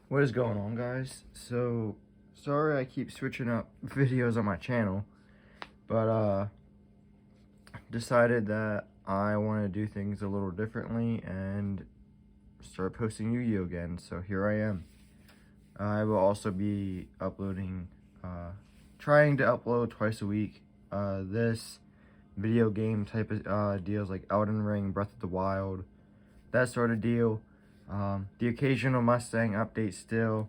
What is going on, guys? So sorry I keep switching up videos on my channel, but decided that I want to do things a little differently and start posting Yu-Gi-Oh again. So here I am. I will also be uploading, trying to upload twice a week. This video game type of deals like Elden Ring, Breath of the Wild, that sort of deal. The occasional Mustang update still.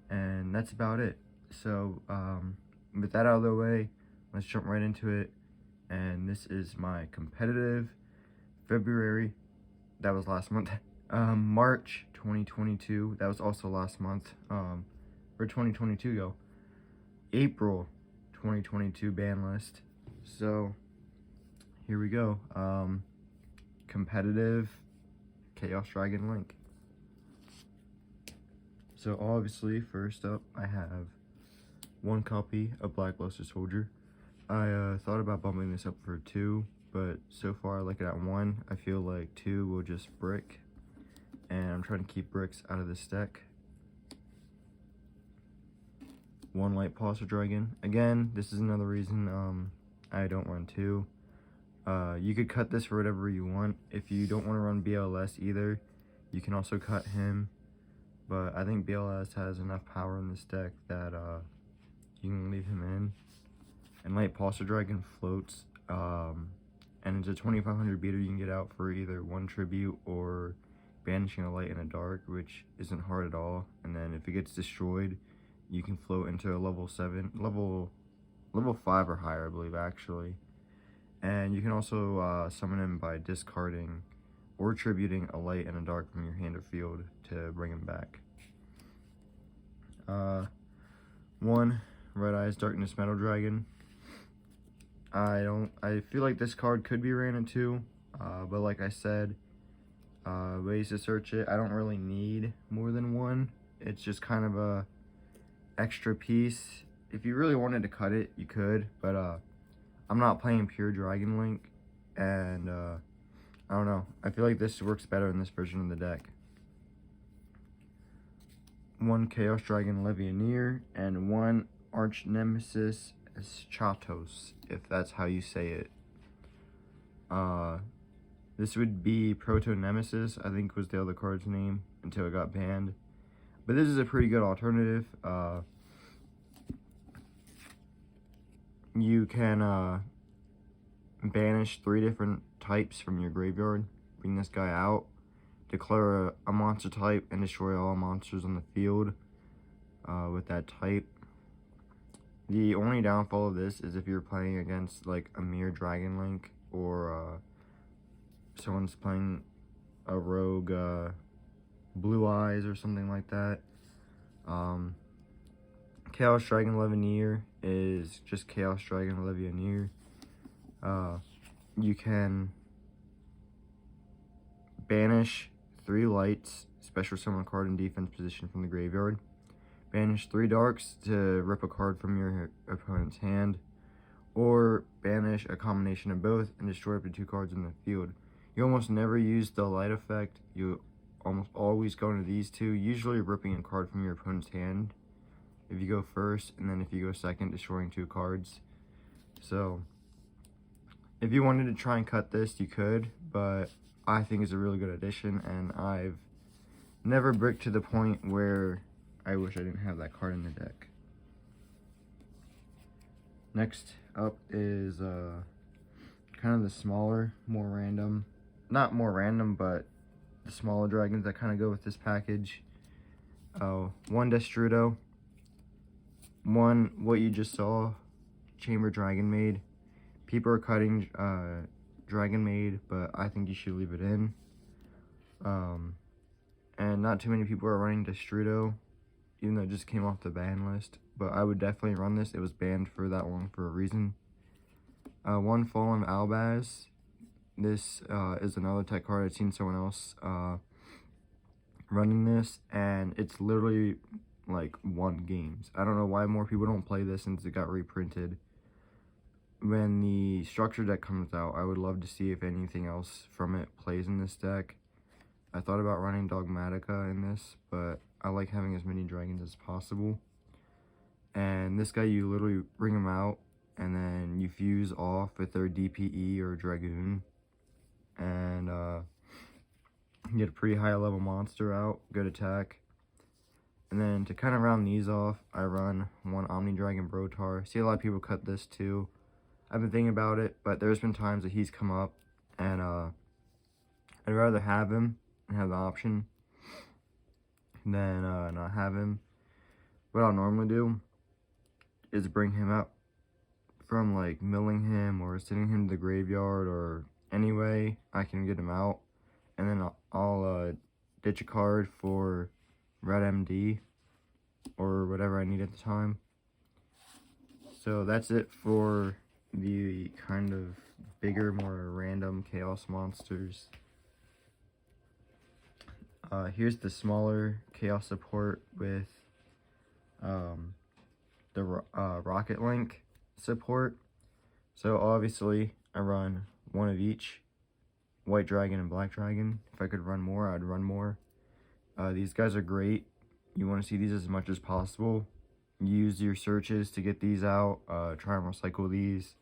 And that's about it. So with that out of the way, let's jump right into it. And this is my competitive February, that was last month. March 2022, that was also last month. Where 2022 go? April 2022 ban list. So here we go. Competitive Chaos Dragon Link. So obviously, first up, I have one copy of Blackluster Soldier. I thought about bumping this up for 2, but so far I like it at 1. I feel like 2 will just brick, and I'm trying to keep bricks out of this deck. 1 Light Pulsar Dragon. Again, this is another reason I don't run 2. You could cut this for whatever you want. If you don't want to run BLS either, you can also cut him. But I think BLS has enough power in this deck that you can leave him in. And Light Pulsar Dragon floats. And it's a 2500 beater you can get out for either 1 tribute or banishing a light and a dark, which isn't hard at all. And then if it gets destroyed, you can float into a level 5 or higher, I believe, actually. And you can also summon him by discarding or tributing a light and a dark from your hand or field to bring him back. 1 Red Eyes Darkness Metal Dragon. I feel like this card could be ran at 2, but like I said, ways to search it, I don't really need more than 1. It's just kind of a extra piece. If you really wanted to cut it, you could, but I'm not playing pure Dragon Link, and I don't know. I feel like this works better in this version of the deck. 1 Chaos Dragon Legionnaire and 1 Arch Nemesis Chatos, if that's how you say it. This would be Proto Nemesis, I think was the other card's name, until it got banned. But this is a pretty good alternative. You can banish 3 different types from your graveyard, bring this guy out, declare a monster type, and destroy all monsters on the field with that type. The only downfall of this is if you're playing against like a mere Dragon Link, or someone's playing a rogue Blue Eyes or something like that. Chaos Dragon Legionnaire is just Chaos Dragon Legionnaire. You can banish 3 lights, special summon a card in defense position from the graveyard. Banish 3 darks to rip a card from your opponent's hand. Or banish a combination of both and destroy up to 2 cards in the field. You almost never use the light effect. You almost always go into these 2, usually ripping a card from your opponent's hand if you go first, and then if you go second, destroying 2 cards. So if you wanted to try and cut this, you could, but I think it's a really good addition, and I've never bricked to the point where I wish I didn't have that card in the deck. Next up is kind of the smaller, more random, not more random, but the smaller dragons that kind of go with this package. 1 Destrudo, 1 what you just saw, Chamber Dragon Maid. People are cutting Dragon Maid, but I think you should leave it in. And not too many people are running Destrudo, even though it just came off the ban list. But I would definitely run this. It was banned for that long for a reason. 1 Fallen Albaz. This is another tech card. I've seen someone else running this, and it's literally like 1 games. I don't know why more people don't play this since it got reprinted. When the structure deck comes out, I would love to see if anything else from it plays in this deck. I thought about running Dogmatica in this, but I like having as many dragons as possible. And this guy, you literally bring him out, and then you fuse off with their DPE or Dragoon, and you get a pretty high level monster out, good attack. And then to kind of round these off, I run one Omni Dragon Brotar. See a lot of people cut this too. I've been thinking about it, but there's been times that he's come up, and I'd rather have him and have the option than not have him. What I'll normally do is bring him up from like milling him or sending him to the graveyard, or any way I can get him out, and then I'll ditch a card for Red MD or whatever I need at the time. So that's it for the kind of bigger, more random chaos monsters. Here's the smaller chaos support with the Rokket link support. So obviously I run one of each, white dragon and black dragon. If I could run more, I'd run more. These guys are great. You want to see these as much as possible. Use your searches to get these out. Try and recycle these.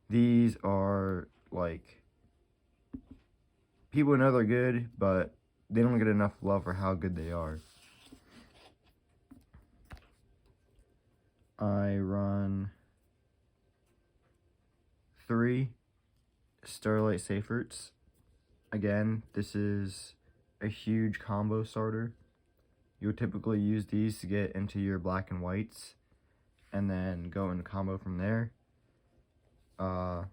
These are like, people know they're good, but they don't get enough love for how good they are. I run 3 Starlight Seyferts. Again, this is a huge combo starter. You would typically use these to get into your black and whites, and then go into combo from there. I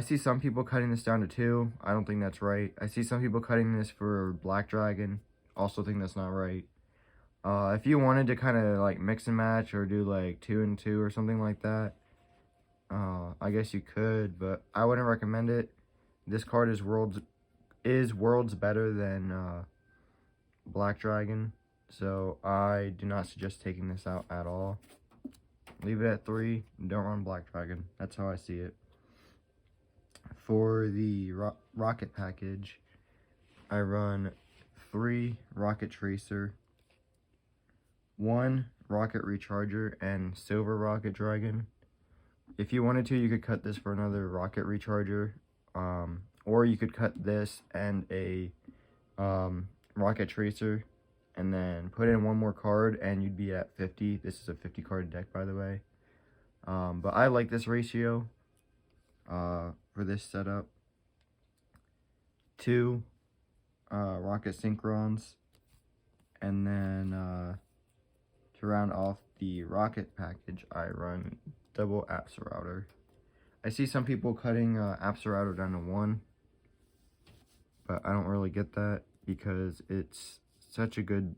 see some people cutting this down to 2. I don't think that's right. I see some people cutting this for black dragon. Also think that's not right. If you wanted to kind of like mix and match or do like 2 and 2 or something like that, I guess you could, but I wouldn't recommend it. This card is worlds better than black dragon, so I do not suggest taking this out at all. Leave it at 3. Don't run black dragon. That's how I see it. For the Rokket package, I run 3 Rokket Tracer, 1 Rokket Recharger, and Silver Rokket Dragon. If you wanted to, you could cut this for another Rokket Recharger, or you could cut this and a Rokket Tracer, and then put in 1 more card, and you'd be at 50. This is a 50 card deck, by the way. But I like this ratio for this setup. 2 Rokket Synchrons, and then to round off the Rokket package, I run double Apsarouter. I see some people cutting Apsarouter down to 1, but I don't really get that because it's such a good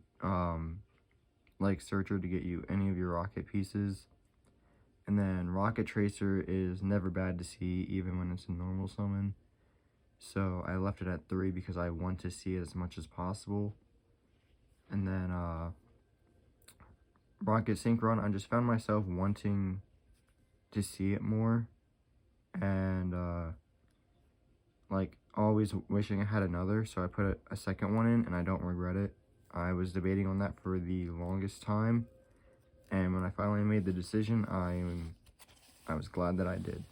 like searcher to get you any of your Rokket pieces. And then Rokket Tracer is never bad to see, even when it's a normal summon. So I left it at 3 because I want to see it as much as possible. And then Rokket Synchron, I just found myself wanting to see it more, and like always wishing I had another, so I put a second one in, and I don't regret it. I was debating on that for the longest time, and when I finally made the decision, I was glad that I did.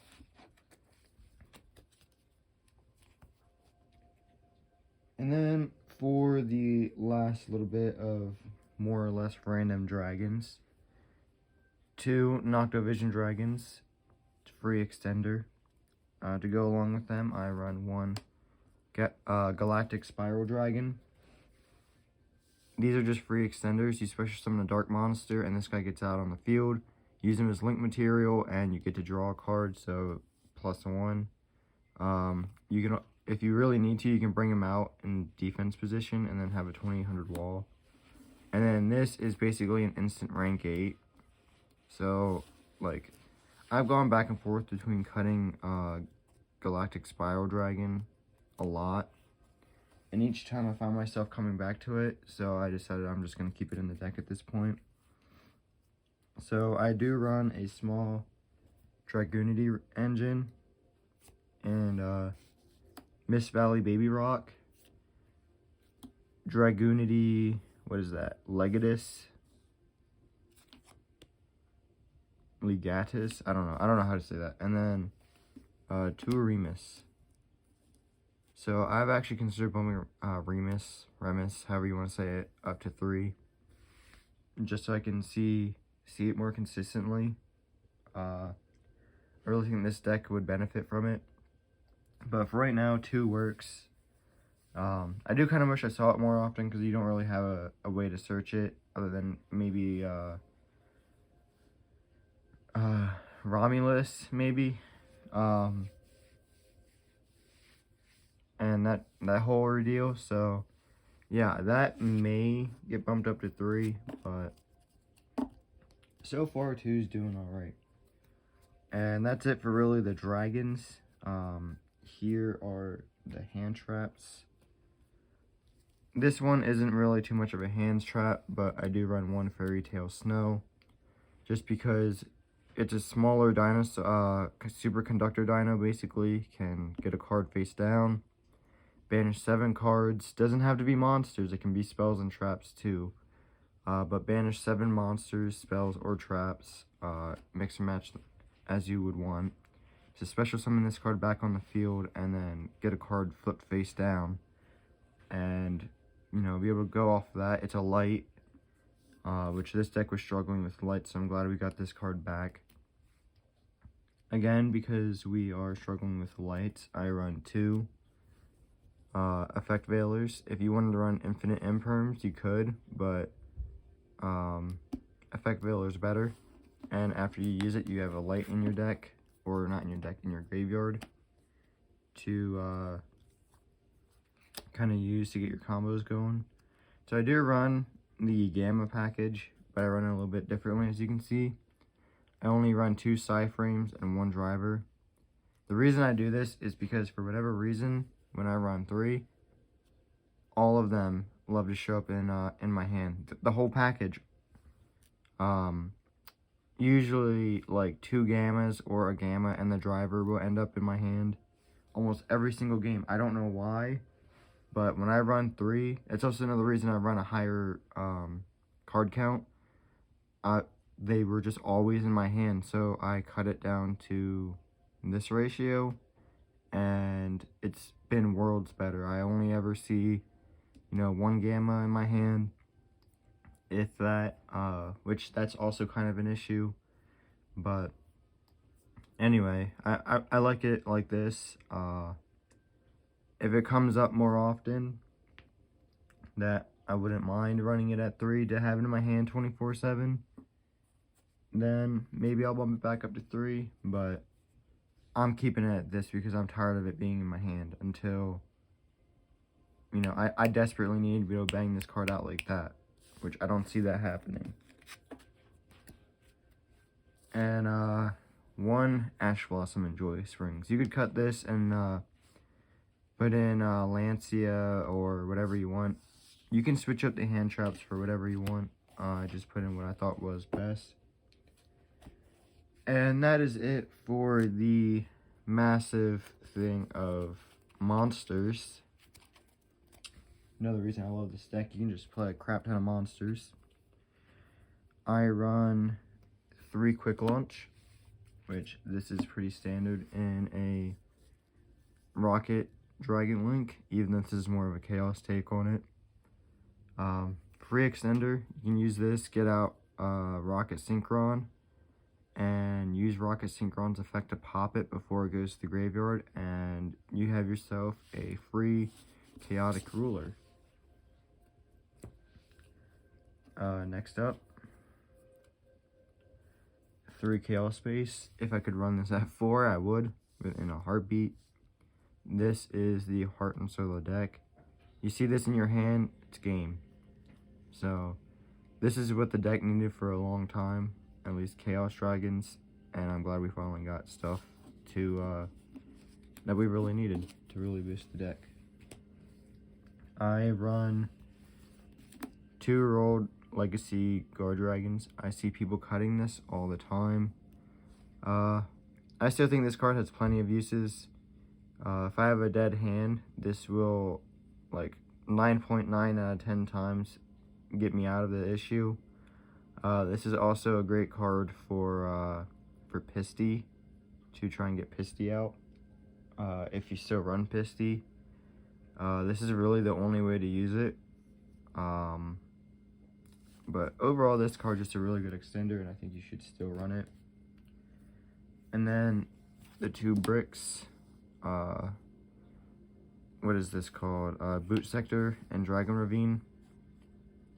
And then for the last little bit of more or less random dragons, 2 Noctovision Dragons, free extender. To go along with them, I run 1 Galactic Spiral Dragon. These are just free extenders. You special summon a dark monster, and this guy gets out on the field. Use him as link material, and you get to draw a card, so +1. You can, if you really need to, you can bring him out in defense position and then have a 2800 wall. And then this is basically an instant rank 8. So, like, I've gone back and forth between cutting Galactic Spiral Dragon a lot, and each time I found myself coming back to it, so I decided I'm just going to keep it in the deck at this point. So I do run a small Dragoonity engine and Mist Valley Baby Rock Dragoonity, what is that? Legatus? Legatus? I don't know how to say that. And then Tuarimus. So I've actually considered bumping Remus, however you want to say it, up to 3. Just so I can see it more consistently. I really think this deck would benefit from it. But for right now, 2 works. I do kind of wish I saw it more often because you don't really have a way to search it other than maybe Romulus, maybe. And that whole ordeal. So yeah, that may get bumped up to 3, but so far 2's doing all right. And that's it for really the dragons. Here are the hand traps. This one isn't really too much of a hands trap, but I do run 1 Fairy Tale Snow, just because it's a smaller dino, superconductor dino, basically, can get a card face down, banish 7 cards, doesn't have to be monsters, it can be spells and traps too, but banish 7 monsters, spells, or traps, mix and match as you would want. So special summon this card back on the field, and then get a card flipped face down, and you know, be able to go off of that. It's a light, which this deck was struggling with light, so I'm glad we got this card back. Again, because we are struggling with lights, I run 2 Effect Veilers. If you wanted to run infinite imperms, you could, but Effect Veiler is better. And after you use it, you have a light in your deck, or not in your deck, in your graveyard, to kind of use to get your combos going. So I do run the Gamma package, but I run it a little bit differently, as you can see. I only run 2 Psy frames and 1 driver. The reason I do this is because for whatever reason, when I run 3, all of them love to show up in my hand. The whole package. Usually like 2 gammas or a gamma and the driver will end up in my hand almost every single game. I don't know why, but when I run 3, it's also another reason I run a higher card count. They were just always in my hand, so I cut it down to this ratio, and it's been worlds better. I only ever see, you know, 1 gamma in my hand, if that, which that's also kind of an issue. But anyway, I like it like this. If it comes up more often, that I wouldn't mind running it at 3 to have it in my hand 24/7, then maybe I'll bump it back up to 3, but I'm keeping it at this because I'm tired of it being in my hand until, you know, I desperately need to be able to bang this card out like that, which I don't see that happening. And 1 Ash Blossom and Joy Springs. You could cut this and put in Lancia or whatever you want. You can switch up the hand traps for whatever you want. I just put in what I thought was best. And that is it for the massive thing of monsters. Another reason I love this deck, you can just play a crap ton of monsters. I run 3 Quick Launch, which this is pretty standard in a Rokket Dragon Link, even though this is more of a Chaos take on it. Free Extender, you can use this, get out Rokket Synchron, and use Rokket Synchron's effect to pop it before it goes to the graveyard, and you have yourself a free Chaotic Ruler. Next up, 3 Chaos Space. If I could run this at 4, I would, in a heartbeat. This is the Heart and Solo deck. You see this in your hand, it's game. So, this is what the deck needed for a long time, at least Chaos Dragons, and I'm glad we finally got stuff to, that we really needed to really boost the deck. I run 2-year-old Legacy Guard Dragons. I see people cutting this all the time. I still think this card has plenty of uses. If I have a dead hand, this will, like, 9.9 out of 10 times get me out of the issue. This is also a great card for Pisty, to try and get Pisty out. If you still run Pisty, this is really the only way to use it. But overall, this card is just a really good extender, and I think you should still run it. And then the two bricks, what is this called? Boot Sector and Dragon Ravine.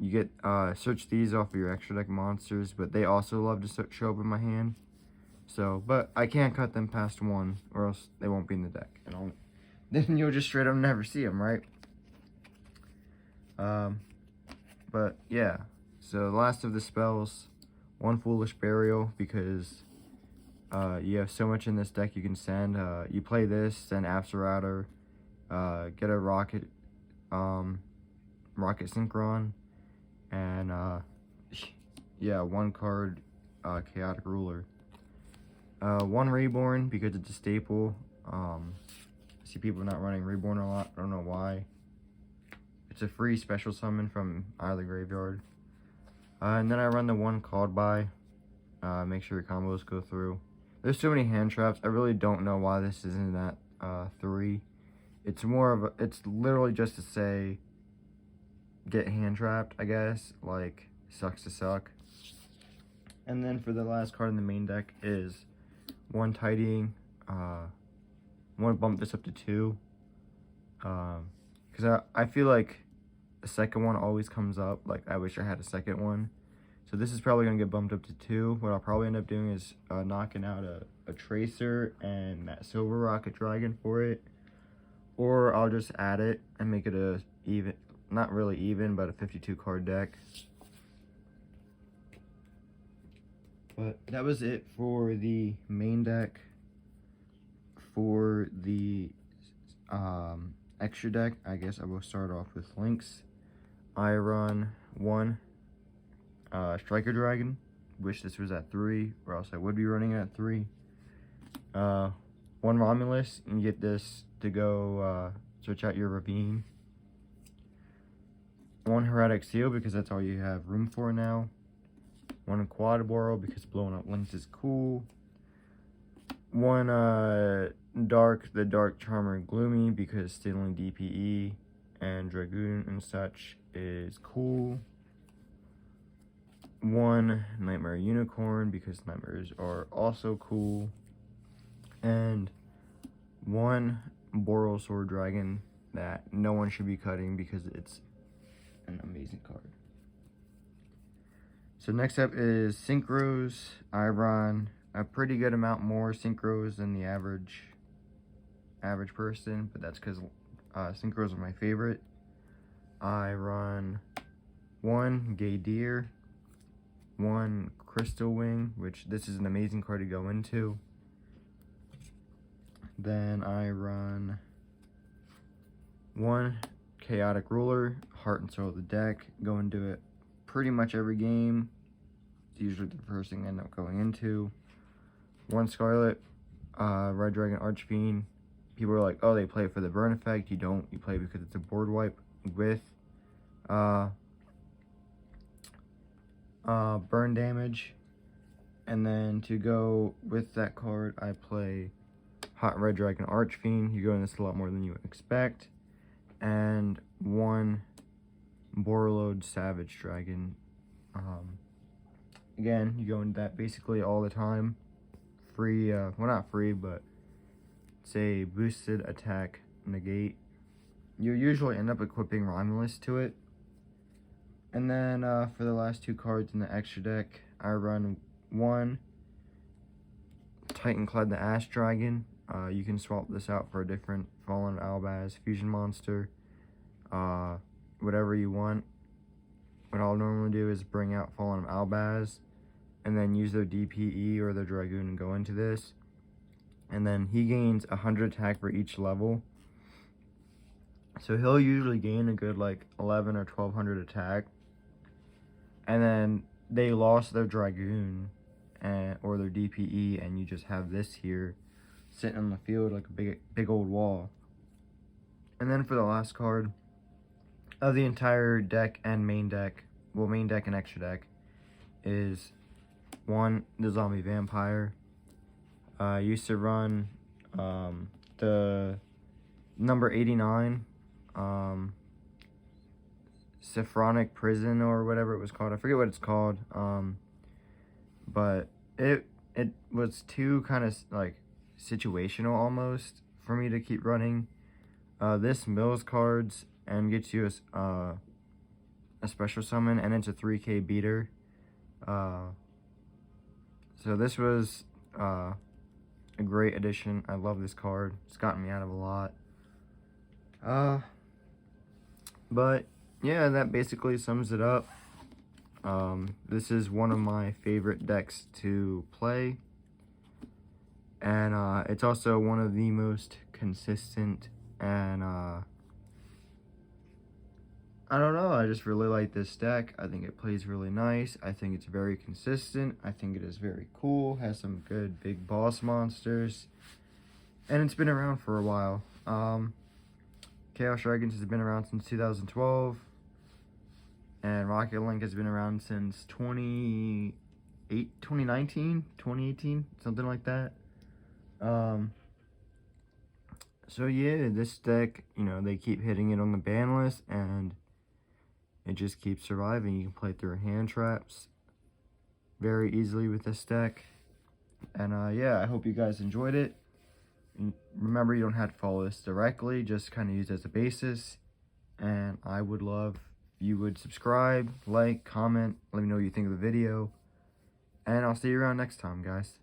You get, search these off of your extra deck monsters, but they also love to show up in my hand. So, but I can't cut them past one, or else they won't be in the deck. And then you'll just straight up never see them, right? But yeah, so the last of the spells, one Foolish Burial, because you have so much in this deck you can send. You play this, send Apsarouter, get a Rokket Synchron, and yeah, one card Chaotic Ruler. One Reborn, because it's a staple. I see people not running Reborn a lot, I don't know why. It's a free special summon from out of the graveyard. And then I run the one Called By. Make sure your combos go through. There's so many hand traps, I really don't know why this isn't at 3. It's more of a, it's literally just to say, get hand trapped, I guess, like, sucks to suck. And then for the last card in the main deck is one Tidying. Want to bump this up to 2. Because I feel like the second one always comes up, like I wish I had a second one. So this is probably going to get bumped up to 2. What I'll probably end up doing is knocking out a Tracer and that Silver Rocket Dragon for it. Or I'll just add it and make it a even, not really even, but a 52 card deck. But that was it for the main deck. For the extra deck, I guess I will start off with Lynx. I run one Striker Dragon. Wish this was at 3, or else I would be running at 3. One Romulus, and you get this to go search out your ravine. One Heretic Seal, because that's all you have room for now. One Quad Boral, because blowing up Lynx is cool. One the Dark Charmer Gloomy, because stealing DPE and Dragoon and such is cool. One Nightmare Unicorn, because nightmares are also cool. And one Boral Sword Dragon that no one should be cutting because it's an amazing card. So next up is Synchros. I run a pretty good amount more Synchros than the average person, but that's because Synchros are my favorite. I run one Gay Deer, one Crystal Wing, which this is an amazing card to go into. Then I run one Chaotic Ruler, Heart and Soul of the deck, go into it pretty much every game. It's usually the first thing I end up going into. One Scarlet, Red Dragon Archfiend. People are like, oh, they play it for the burn effect. You don't. You play it because it's a board wipe with burn damage. And then to go with that card, I play Hot Red Dragon Archfiend. You go in this a lot more than you would expect. And one Borreload Savage Dragon. Again, you go into that basically all the time. Free, well, not free, but it's a boosted attack negate. You usually end up equipping Romulus to it. And then for the last 2 cards in the extra deck, I run one Titanclad the Ash Dragon. You can swap this out for a different Fallen Albaz fusion monster, whatever you want. What I'll normally do is bring out Fallen Albaz and then use their DPE or their Dragoon and go into this. And then he gains 100 attack for each level. So he'll usually gain a good like 11 or 1200 attack. And then they lost their Dragoon or their DPE, and you just have this here sitting on the field like a big old wall. And then for the last card, of the entire deck and main deck, well, main deck and extra deck, is one, the zombie vampire. I used to run the number 89, Siphronic Prison or whatever it was called. I forget what it's called. But it was too kind of like situational almost for me to keep running. This mills cards and gets you a special summon, and it's a 3K beater. So this was a great addition. I love this card. It's gotten me out of a lot. But yeah, that basically sums it up. This is one of my favorite decks to play, and it's also one of the most consistent, and I don't know, I just really like this deck. I think it plays really nice. I think it's very consistent. I think it is very cool, has some good big boss monsters, and it's been around for a while. Chaos Dragons has been around since 2012, and Rocket Link has been around since 2018, something like that. So yeah, this deck, you know, they keep hitting it on the ban list, and it just keeps surviving. You can play through hand traps very easily with this deck. And yeah, I hope you guys enjoyed it. And remember, you don't have to follow this directly, just kind of use it as a basis. And I would love if you would subscribe, like, comment, let me know what you think of the video. And I'll see you around next time, guys.